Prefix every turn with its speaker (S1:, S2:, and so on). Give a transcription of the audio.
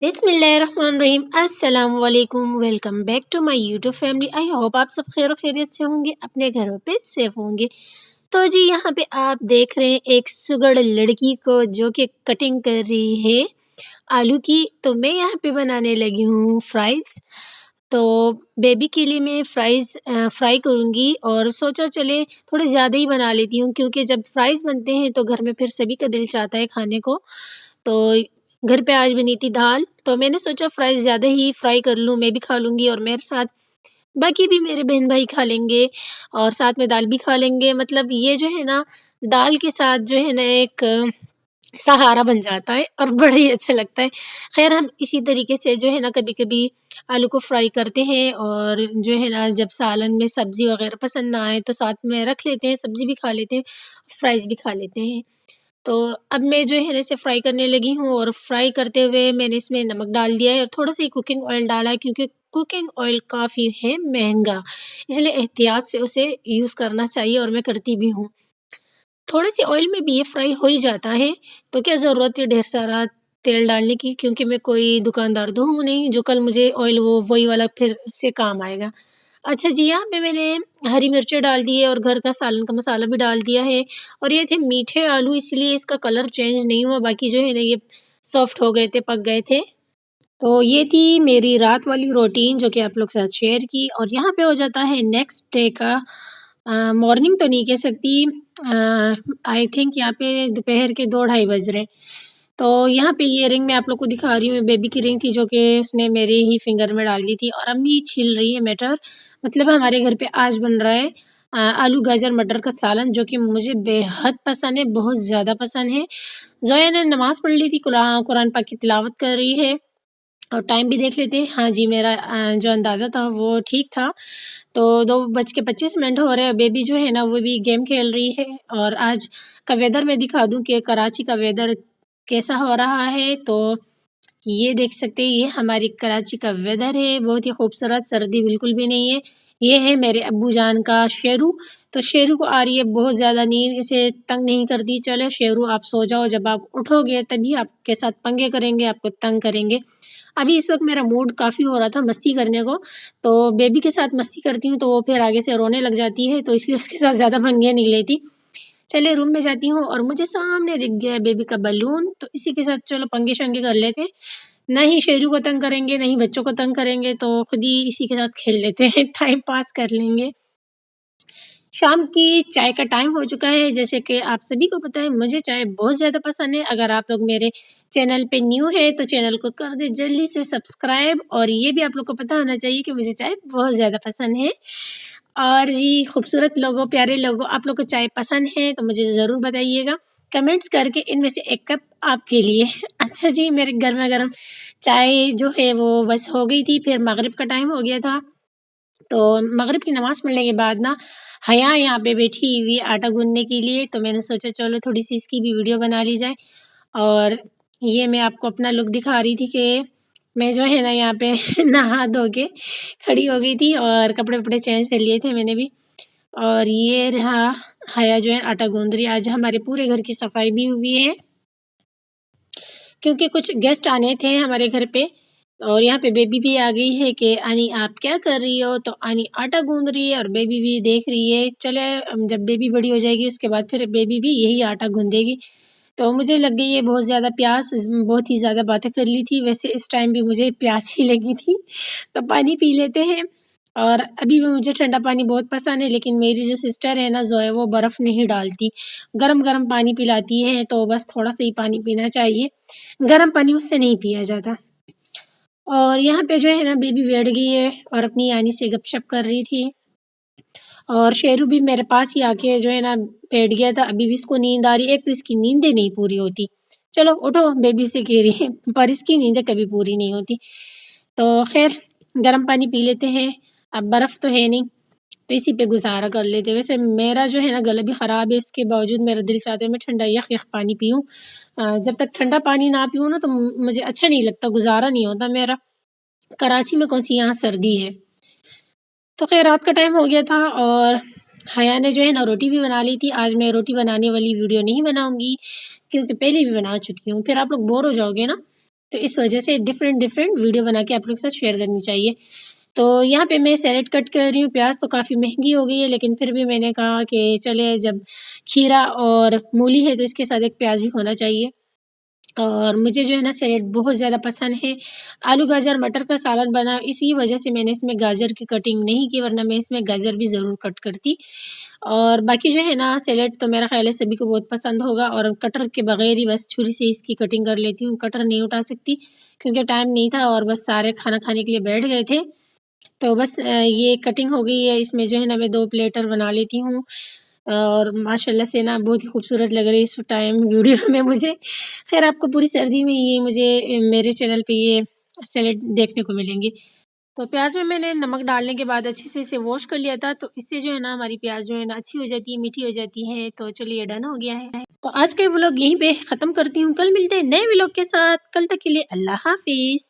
S1: बिस्मिल्लाहिर्रहमानिर्रहीम। अस्सलाम वालेकुम। Welcome back to my YouTube family. I hope आप सब खैर खैरियत से होंगे, अपने घरों पे सेफ होंगे। तो जी यहाँ पे आप देख रहे हैं एक सुगड़ लड़की को जो कि कटिंग कर रही है आलू की। तो मैं यहाँ पे बनाने लगी हूँ फ्राइज़। तो बेबी के लिए मैं फ्राई करूँगी और सोचा चले थोड़े ज़्यादा ही बना लेती हूँ, क्योंकि जब फ्राइज़ बनते हैं तो घर में फिर सभी का दिल चाहता है खाने को। तो घर पे आज बनी थी दाल, तो मैंने सोचा फ्राइज़ ज़्यादा ही फ्राई कर लूँ, मैं भी खा लूँगी और मेरे साथ बाकी भी मेरे बहन-भाई खा लेंगे और साथ में दाल भी खा लेंगे। मतलब ये जो है ना, दाल के साथ जो है ना एक सहारा बन जाता है और बड़ा ही अच्छा लगता है। ख़ैर हम इसी तरीके से जो है ना कभी-कभी आलू को फ्राई करते हैं और जो है ना जब सालन में सब्ज़ी वग़ैरह पसंद ना आए तो साथ में रख लेते हैं, सब्ज़ी भी खा लेते हैं, फ्राइज़ भी खा लेते हैं। तो अब मैं जो है ना इसे फ्राई करने लगी हूँ और फ्राई करते हुए मैंने इसमें नमक डाल दिया है और थोड़ा-सा ही कुकिंग ऑयल डाला है, क्योंकि कुकिंग ऑयल काफ़ी है महँगा, इसलिए एहतियात से उसे यूज़ करना चाहिए और मैं करती भी हूँ। थोड़े-से ऑयल में भी ये फ्राई हो ही जाता है, तो क्या ज़रूरत है ढेर सारा तेल डालने की, क्योंकि मैं कोई दुकानदार तो हूँ नहीं जो कल मुझे ऑयल वो वही वाला फिर से काम आएगा। अच्छा जी, यहाँ पे मैंने हरी मिर्चें डाल दी है और घर का सालन का मसाला भी डाल दिया है और ये थे मीठे आलू, इसलिए इसका कलर चेंज नहीं हुआ, बाकी जो है ना ये सॉफ्ट हो गए थे, पक गए थे। तो ये थी मेरी रात वाली रूटीन जो कि आप लोग के साथ शेयर की और यहाँ पे हो जाता है नेक्स्ट डे का मॉर्निंग तो नहीं कह सकती, आई थिंक यहाँ पे दोपहर के 2 ढाई बज रहे हैं। तो यहाँ पे ये रिंग मैं आप लोग को दिखा रही हूँ, बेबी की रिंग थी जो कि उसने मेरे ही फिंगर में डाल दी थी और अम्मी छील रही है मटर। मतलब हमारे घर पे आज बन रहा है आलू गाजर मटर का सालन, जो कि मुझे बेहद पसंद है, बहुत ज़्यादा पसंद है। ज़ोया ने नमाज़ पढ़ ली थी, कुरान पाक की तिलावत कर रही है और टाइम भी देख लेते हैं। हाँ जी, मेरा जो अंदाज़ा था वो ठीक था। तो 2:25 हो रहे हैं, बेबी जो है ना वो भी गेम खेल रही है और आज का वेदर मैं दिखा दूँ कि कराची का वेदर कैसा हो रहा है। तो ये देख सकते हैं, ये हमारी कराची का वेदर है, बहुत ही खूबसूरत, सर्दी बिल्कुल भी नहीं है। ये है मेरे अब्बू जान का शेरू, तो शेरू को आ रही है बहुत ज़्यादा नींद, इसे तंग नहीं करती। चले शेरू आप सो जाओ, जब आप उठोगे तभी आपके साथ पंगे करेंगे, आपको तंग करेंगे। अभी इस वक़्त मेरा मूड काफ़ी हो रहा था मस्ती करने को, तो बेबी के साथ मस्ती करती हूँ तो वो फिर आगे से रोने लग जाती है, तो इसलिए उसके साथ ज़्यादा पंगे नहीं लेती। चलिए रूम में जाती हूँ और मुझे सामने दिख गया है बेबी का बलून, तो इसी के साथ चलो पंगे-शंगे कर लेते हैं। ना ही शेरू को तंग करेंगे, ना ही बच्चों को तंग करेंगे, तो खुद ही इसी के साथ खेल लेते हैं, टाइम पास कर लेंगे। शाम की चाय का टाइम हो चुका है, जैसे कि आप सभी को पता है मुझे चाय बहुत ज़्यादा पसंद है। अगर आप लोग मेरे चैनल पे न्यू हैं तो चैनल को कर दें जल्दी से सब्सक्राइब, और ये भी आप लोग को पता होना चाहिए कि मुझे चाय बहुत ज़्यादा पसंद है। और जी खूबसूरत लोगों, प्यारे लोगों, आप लोग को चाय पसंद है तो मुझे ज़रूर बताइएगा कमेंट्स करके, इनमें से 1 कप आपके लिए। अच्छा जी, मेरे गरमा-गरम चाय जो है वो बस हो गई थी, फिर मगरिब का टाइम हो गया था। तो मगरिब की नमाज़ पढ़ने के बाद ना हया यहाँ पे बैठी हुई है आटा गूँथने के लिए, तो मैंने सोचा चलो थोड़ी-सी इसकी भी वीडियो बना ली जाए। और ये मैं आपको अपना लुक दिखा रही थी कि मैं जो है ना यहाँ पे नहा धो के खड़ी हो गई थी और कपड़े-वपड़े चेंज कर लिए थे मैंने भी। और ये रहा हया जो है आटा गूँथ रही है। आज हमारे पूरे घर की सफाई भी हुई है, क्योंकि कुछ गेस्ट आने थे हमारे घर पे और यहाँ पे बेबी भी आ गई है कि आनी आप क्या कर रही हो? तो आनी आटा गूँथ रही है और बेबी भी देख रही है। चले जब बेबी बड़ी हो जाएगी उसके बाद फिर बेबी भी यही आटा गूँथेगी। तो मुझे लग गई है बहुत ज़्यादा प्यास, बहुत ही ज़्यादा बातें कर ली थी। वैसे इस टाइम भी मुझे प्यास ही लगी थी, तो पानी पी लेते हैं। और अभी भी मुझे ठंडा पानी बहुत पसंद है, लेकिन मेरी जो सिस्टर है ना ज़ोया, वो बर्फ़ नहीं डालती, गरम-गरम पानी पिलाती है, तो बस थोड़ा-सा ही पानी पीना चाहिए। गरम पानी उससे नहीं पिया जाता। और यहाँ पे जो है ना बेबी बैठ गई है और अपनी यानी से गपशप कर रही थी और शेरू भी मेरे पास ही आके जो है ना बैठ गया था। अभी भी इसको नींद आ रही है, एक तो इसकी नींदें नहीं पूरी होती। चलो उठो, बेबी से कह रही है, पर इसकी नींदें कभी पूरी नहीं होती। तो खैर गर्म पानी पी लेते हैं, अब बर्फ़ तो है नहीं, तो इसी पे गुज़ारा कर लेते हैं। वैसे मेरा जो है ना गला भी ख़राब है, उसके बावजूद मेरा दिल चाहता है मैं ठंडा यख-यख पानी पीऊँ। जब तक ठंडा पानी ना पीऊँ ना तो मुझे अच्छा नहीं लगता, गुज़ारा नहीं होता मेरा। कराची में कौन-सी यहाँ सर्दी है। तो ख़ैर रात का टाइम हो गया था और हया ने जो है ना रोटी भी बना ली थी। आज मैं रोटी बनाने वाली वीडियो नहीं बनाऊँगी, क्योंकि पहले भी बना चुकी हूँ, फिर आप लोग बोर हो जाओगे ना। तो इस वजह से डिफरेंट डिफरेंट वीडियो बना के आप लोग के साथ शेयर करनी चाहिए। तो यहाँ पे मैं सैलेड कट कर रही हूँ। प्याज तो काफ़ी महंगी हो गई है, लेकिन फिर भी मैंने कहा कि चले, जब खीरा और मूली है तो इसके साथ एक प्याज भी होना चाहिए। और मुझे जो है ना सैलेड बहुत ज़्यादा पसंद है। आलू गाजर मटर का सालन बना, इसी वजह से मैंने इसमें गाजर की कटिंग नहीं की, वरना मैं इसमें गाजर भी ज़रूर कट करती। और बाकी जो है ना सैलेड तो मेरा ख़्याल है सभी को बहुत पसंद होगा, और कटर के बगैर ही बस छुरी से इसकी कटिंग कर लेती हूँ। कटर नहीं उठा सकती क्योंकि टाइम नहीं था और बस सारे खाना खाने के लिए बैठ गए थे। तो बस ये कटिंग हो गई है। इसमें जो है ना मैं 2 प्लेटर बना लेती हूँ, और माशाल्लाह से ना बहुत ही खूबसूरत लग रही है इस टाइम वीडियो में मुझे। ख़ैर आपको पूरी सर्दी में ये मुझे मेरे चैनल पे ये सैलेड देखने को मिलेंगी। तो प्याज़ में मैंने नमक डालने के बाद अच्छे से इसे वॉश कर लिया था, तो इससे जो है ना हमारी प्याज़ जो है ना अच्छी हो जाती है, मीठी हो जाती है। तो चलिए डन हो गया है। तो आज का व्लॉग यहीं पे ख़त्म करती हूँ। कल मिलते हैं नए व्लॉग के साथ। कल तक के लिए अल्लाह हाफ़िज़।